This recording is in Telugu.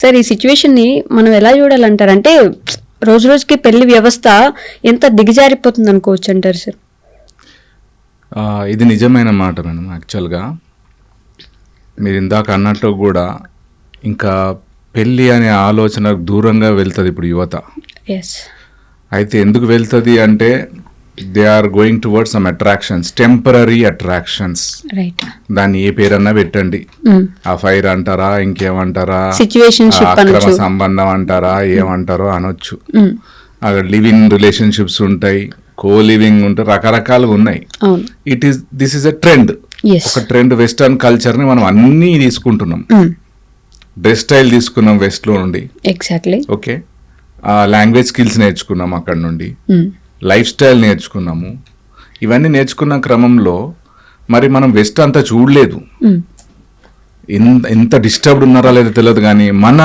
సార్ ఈ సిచ్యువేషన్ని మనం ఎలా చూడాలంటారు? అంటే రోజు రోజుకి పెళ్లి వ్యవస్థ ఎంత దిగజారిపోతుంది అనుకోవచ్చు అంటారు సార్? ఇది నిజమైన మాట మేడం. యాక్చువల్గా మీరు ఇందాక అన్నట్టు కూడా ఇంకా పెళ్ళి అనే ఆలోచన దూరంగా వెళ్తుంది ఇప్పుడు యువత. ఎస్. అయితే ఎందుకు వెళ్తుంది అంటే they are going towards some attractions, temporary attractions. Right. దాన్ని ఏ పేరన్నా పెట్టండి, ఆ ఫైర్ అంటారా, ఇంకేమంటారా, సిచ్యువేషన్షిప్ అక్రమ అనొచ్చు, సంబంధం అంటారా, ఏమంటారో అనొచ్చు. అక్కడ లివింగ్ రిలేషన్షిప్స్ ఉంటాయి, కో లివింగ్ ఉంటాయి, రకరకాలుగా ఉన్నాయి. అవును. This is a trend. Yes. ఒక ట్రెండ్, వెస్టర్న్ కల్చర్ని మనం అన్నీ తీసుకుంటున్నాం. డ్రెస్ స్టైల్ తీసుకున్నాం వెస్ట్లో నుండి, ఎగ్జాక్ట్లీ. ఓకే, లాంగ్వేజ్ స్కిల్స్ నేర్చుకున్నాం అక్కడ నుండి, లైఫ్ స్టైల్ నేర్చుకున్నాము. ఇవన్నీ నేర్చుకున్న క్రమంలో మరి మనం వెస్ట్ అంతా చూడలేదు. ఎంత డిస్టర్బ్డ్ ఉన్నారా లేదో తెలియదు, కానీ మన